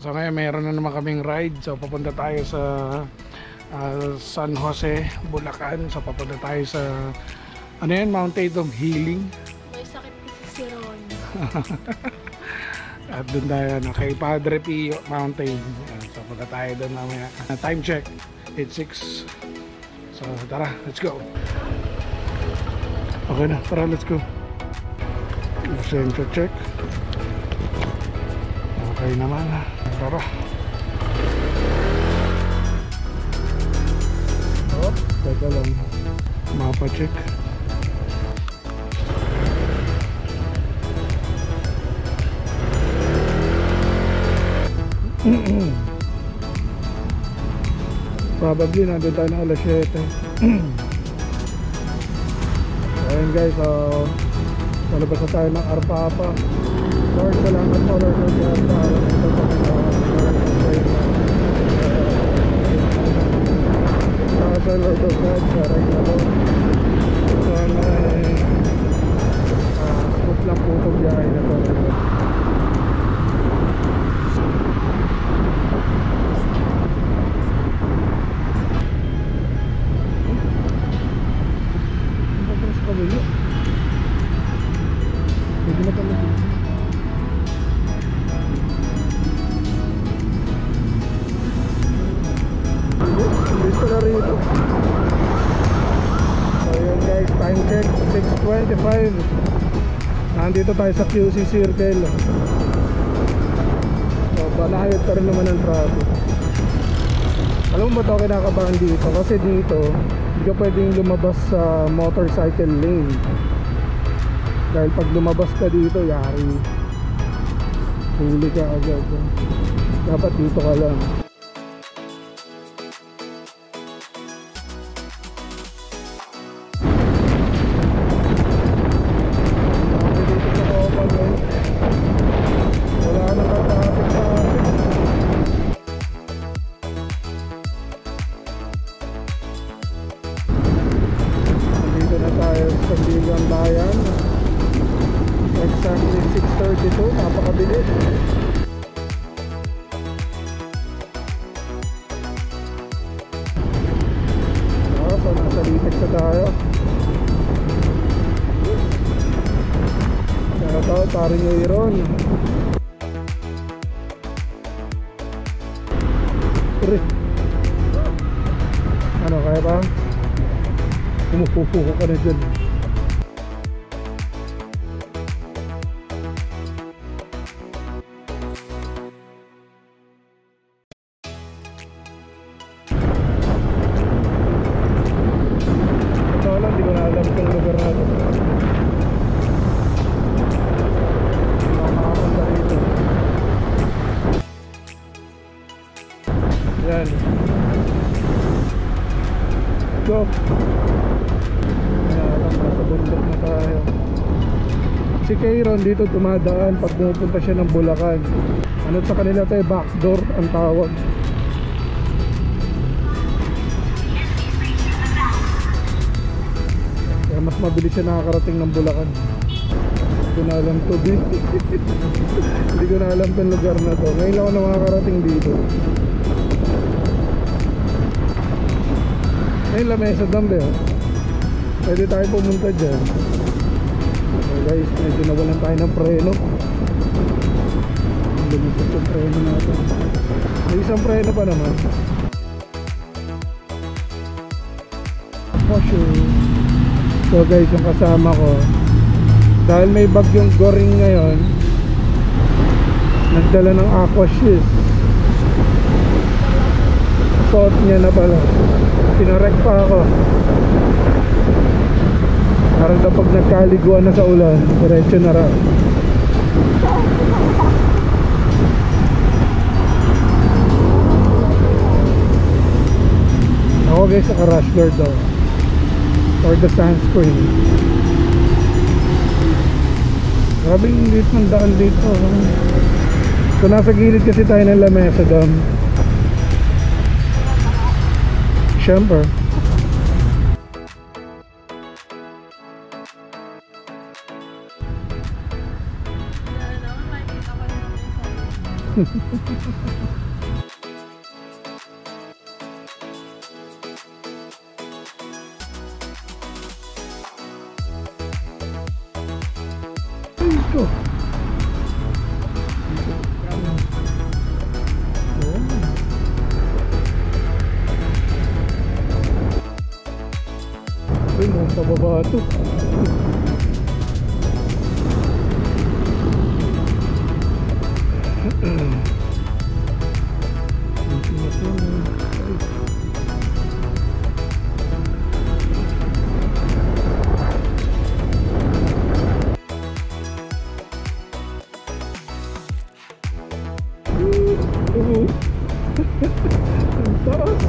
So ngayon mayroon na naman kaming ride. So papunta tayo sa San Jose, Bulacan. So papunta tayo sa ano yan, Mountain of Healing. May sakit kasi si Ron. At doon tayo kay Padre Pio Mountain. So punta tayo doon mamaya. Time check 8:06. So tara, let's go. Okay na, tara, let's go. Center check. Okay naman. Tara. Oh, teka lang. Mapa check. Probably nandun tayo na alas 7. Ayan guys, palabas na tayo ng Arpapa. Lord, salamat po Lord sa Arpapa. Sa Lord of God, saray na po. Sana smooth lang po itong biyahe na to. Pwede na pala dito. Dito na rito. So yun guys, time check 6:25. Nandito tayo sa QC Circle. So banayad pa rin naman ang traffic. Alam mo ba ito kinakabahan dito? Kasi dito hindi ka pwedeng lumabas sa motorcycle lane. Dahil pag lumabas ka dito, yari, huli ka agad. Dapat dito ka lang. Wala na ka-traffic sa atin. Nandito na tayo sa Bigang Bayan. Exactly 6:32, napakabilis. So nasa Litex na tayo. Shout out, paring Aaron. Ano, kaya ba? Umupupuko ka na dyan. Hindi ko na alam itong lugar na ito. Hindi ako makapunta rito. Yan. Go! Alam, nasa bundok na tayo. Si Kayron dito dumadaan pag pumupunta siya ng Bulacan. Ano sa kanila tayo? Backdoor ang tawag. Mas mabilis siya nakakarating ng Bulacan. Hindi ko na alam to din. Hindi ko na alam itong lugar na to. Ngayon lang ako na makakarating dito. Ngayon lamesa dambe. Pwede tayo pumunta dyan. So guys, medyo nawalan tayo ng preno. Ang lumisot yung preno natin. May isang preno pa naman. For sure. So guys, yung kasama ko, dahil may bagyong Goring ngayon, nagdala ng aqua shoes. Suot niya na pala. Pinarek pa ako. Parang kapag nagkaliguan na sa ulan, diretso na raw. Ako guys, naka-rush guard daw. Or the sunscreen. Grabe yung liit ng daan dito. So nasa gilid kasi tayo ng Lamesa Dam. Siyempre. Ito. Ay, mo pababa ito. Ang taas.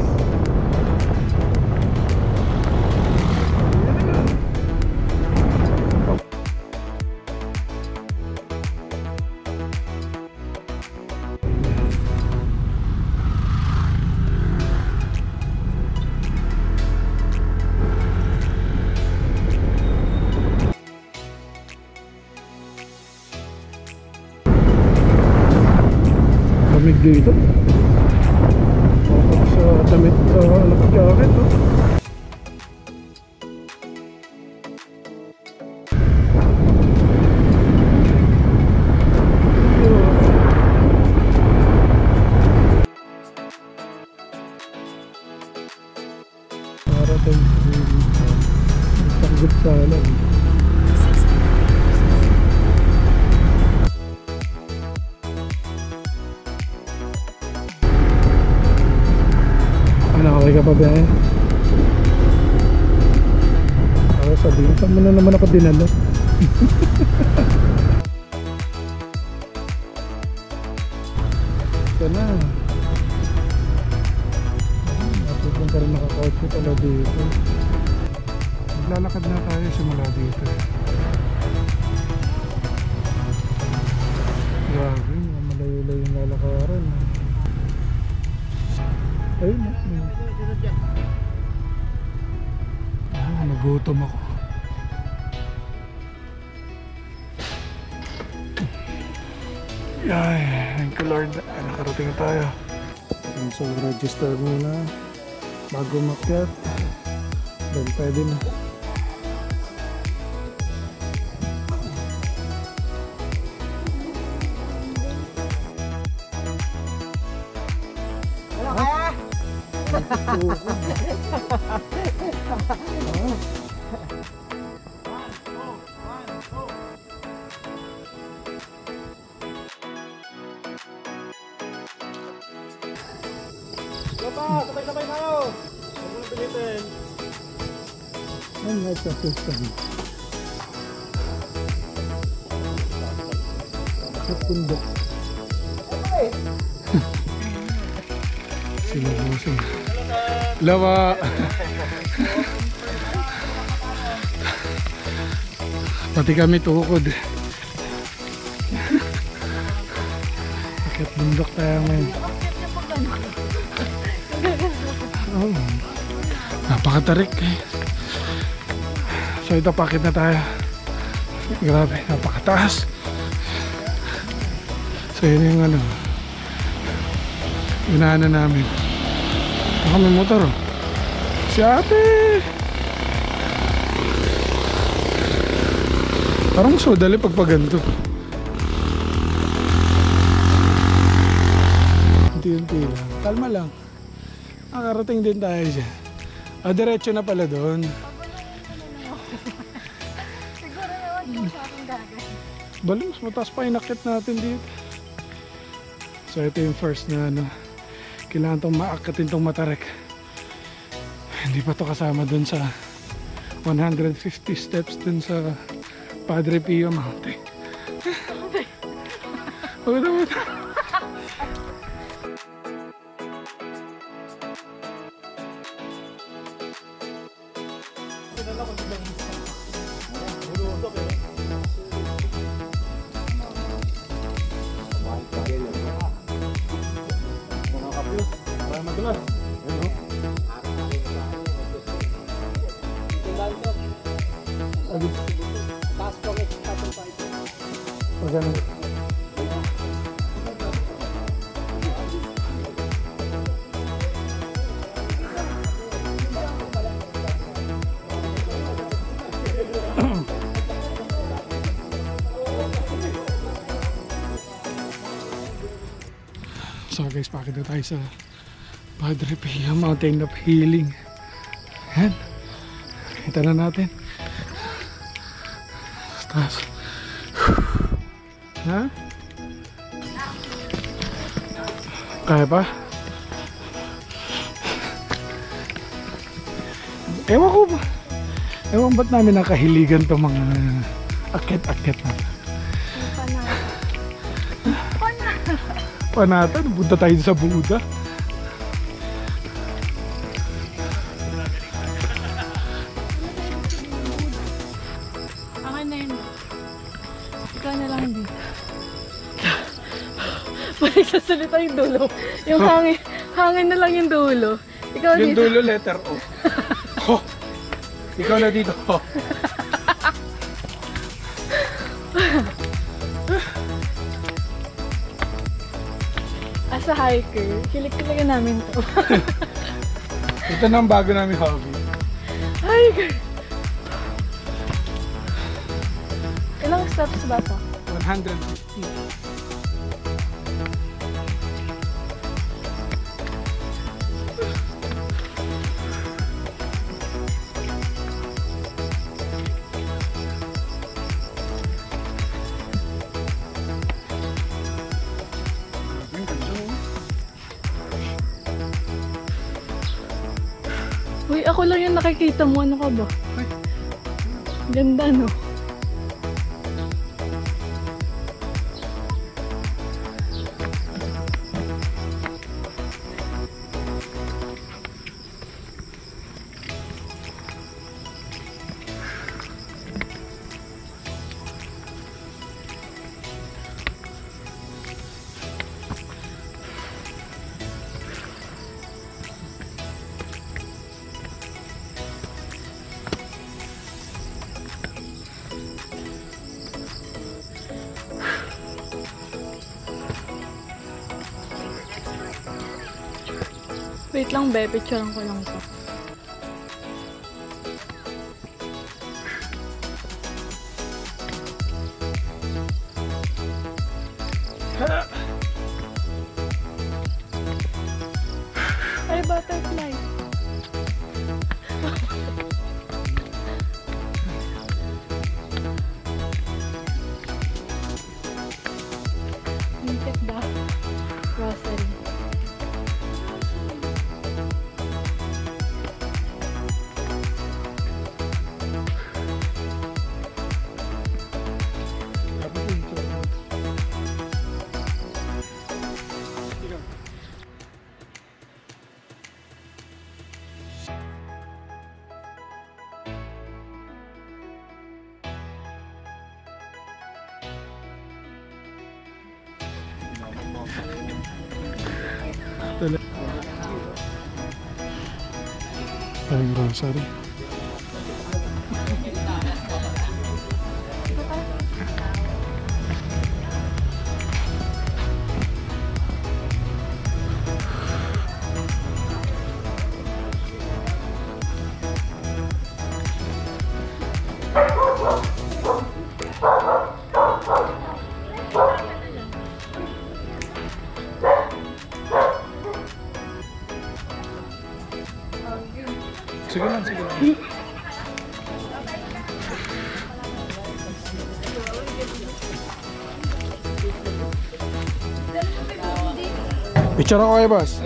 Lamig dito. Sa damit naka-jacket, no? Para tayong tanggap sa alam. Okay ka pa ba eh? Ako sabihin, saan mo na naman ako dinala? Ito na. Matutong ka rin nakakotse pala dito. Maglalakad na tayo simula dito. Grabe, malayo-layo yung lalakaran. Ayun, nagutom ako. Ay, thank you Lord. Nakarating na tayo. So register muna bago makyat. Then pwede na. Sabay-sabay tayo! Huwag mo na pilitin. Ay, nagsa-system. Sa pundok. Sila bossing. Lawa! Pati kami tukod. Akit bundok tayo ngayon. Oh, napakatarik eh. So ito, pakit na tayo. Grabe, napakataas. So yun yung ano, inaano namin. Baka may motor oh. Si ate. Parang so dali pagpaganto. Unti-unti lang. Kalma lang. Nakarating din tayo dyan. Diretso na pala doon. Siguro naman yung sa aking dagat. Bali, mas mataas pa inakit natin dito. So ito yung first na ano, kailangan itong maakatin itong Matarik. Hindi pa ito kasama dun sa 150 steps dun sa Padre Pio Mountain. Huwag. ganun. So guys, pakita tayo sa Padre Pio Mountain of Healing. Yan. Kita na natin. Taas. Ha? Kaya pa? Ewan ko ba? Ewan ba't namin nakahiligan to mga akyat-akyat na. Panatan, punta tayo sa Buddha. Akin na yun. Ikaw na lang dito. Nagsasalita yung dulo. Yung hangin na lang yung dulo. Ikaw Yung dito. dulo letter O. Oh. Ikaw na dito. Oh. As a hiker, hilig talaga namin to. Ito na ang bago namin hobby. Hiker! Ilang steps ba to? 150. Uy, ako lang yung nakikita mo. Ano ka ba? Ganda, no? Wait lang, be. Picturean ko lang ito. Ay, butterfly. Mintik ba? Rosary. Tayong rosary. Sige lang, sige lang. Picture ako kayo, boss.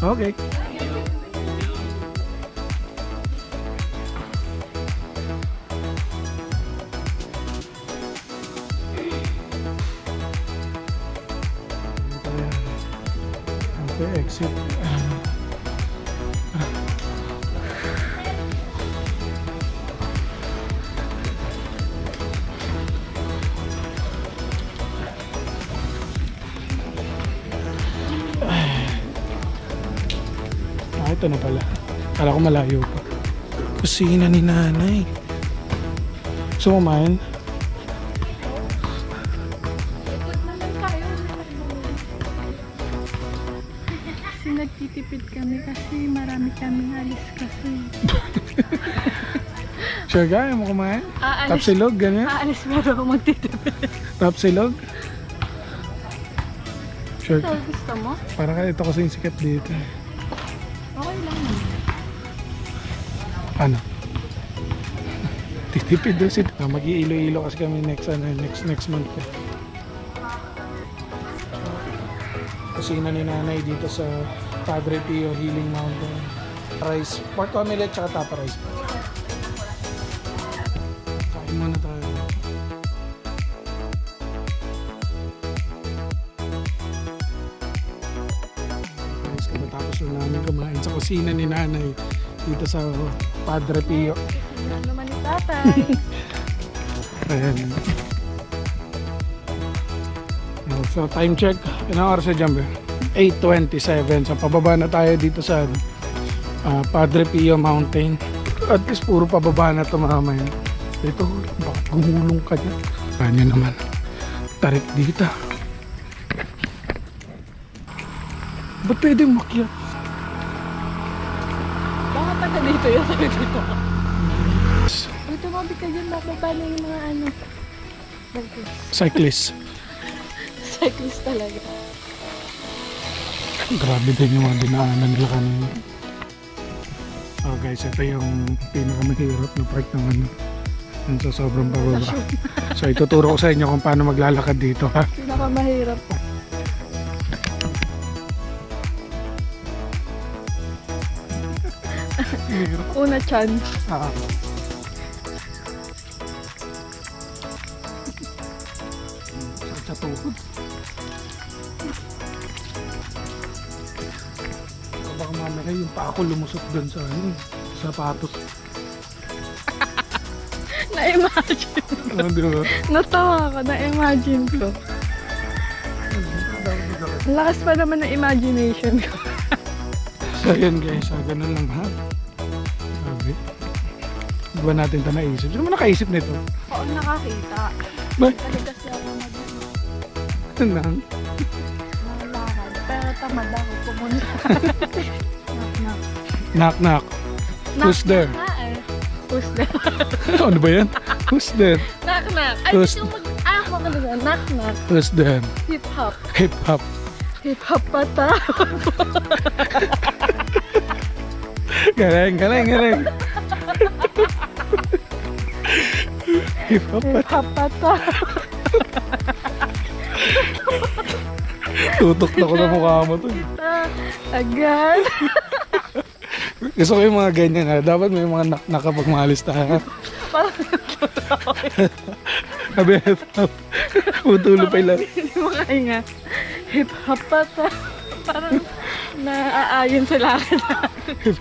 Okay. Okay, exit. Ito na pala. Kala ko malayo pa. Kusina ni nanay. Gusto mo kumain? Ikot naman tayo. Kasi nagtitipid kami kasi marami kaming alis kasi. Sure ka? Ayaw mo kumain? Tapsilog, ganyan? Aalis pero ako magtitipid. Tapsilog? Sure ka? So, gusto mo? Para ka ito kasi yung sikat dito. Okay lang. Ano? Titipid doon si mag-iilo-ilo kasi kami next month eh. Kusina ni nanay dito sa Padre Pio Healing Mountain. Rice, pork omelette tsaka tapa rice. Kain muna tayo. Guys, kapatapos na namin kumain sa kusina ni nanay dito sa Padre Pio. Ano naman ni tatay? Ayan. So time check, ilang oras na dyan ba? 8:27. So pababa na tayo dito sa Padre Pio Mountain. At least puro pababa na ito mamaya. Ito, bakit gumulong ka dyan? Kanya naman, tarik dito. Ba't pwede makyat? Baka taga dito yun. Sabi dito. Uy, tumabi ka dyan. Bababa na yung mga ano. Cyclist. Cyclist talaga. Grabe din yung mga dinaanan nila kanina. Oh guys, ito yung pinakamahirap na part ng ano. Yung sa sobrang pababa. So ituturo ko sa inyo kung paano maglalakad dito ha. Pinakamahirap. Una chan. Sa tuhod. Baka mamaya yung pa ako lumusot dun sa ano, sapatos. Na-imagine. Ano di ba? Natawa ko. Na-imagine ko. Ang lakas pa naman ng imagination ko. So yun guys, ganun lang ha. Sabi. Di ba natin ito naisip? Sino mo nakaisip nito? Oo, nakakita. Ba? Talaga siya ako Ano lang? nalakad. Pero tamad ako pumunta. Knock, knock. Knock knock. Who's there? Who's there? Ano ba yan? Who's there? Knock, knock. Ay, Who's- gusto mag... Ah, ako na. Knock, knock. Who's there? Hip hop. Hip hop. Hip hop pa tayo. Galing, galing, galing. Hip hop. Hip hop pa tayo. Tutok na ko sa mukha mo to. Agad. Gusto ko yung mga ganyan ha. Dapat may mga knock knock kapag maalis tayo. Parang Sabi, hip hop. Utulo pa lang. hindi mo kaya. Hip hop pa tayo. Parang naaayon sa lakad natin.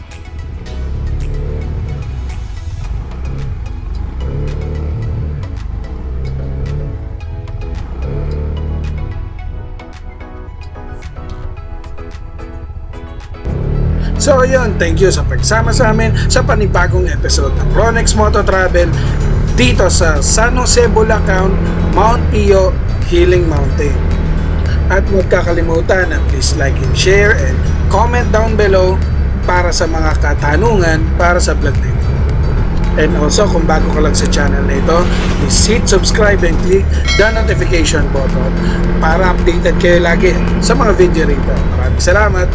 So yun, thank you sa pagsama sa amin sa panibagong episode ng Ronex Moto Travel dito sa San Jose, Bulacan, Mount Pio, Healing Mountain. At huwag kakalimutan na please like and share and comment down below para sa mga katanungan para sa vlog na ito. And also kung bago ka lang sa channel na ito, please hit subscribe and click the notification button para updated kayo lagi sa mga video rito. Maraming salamat!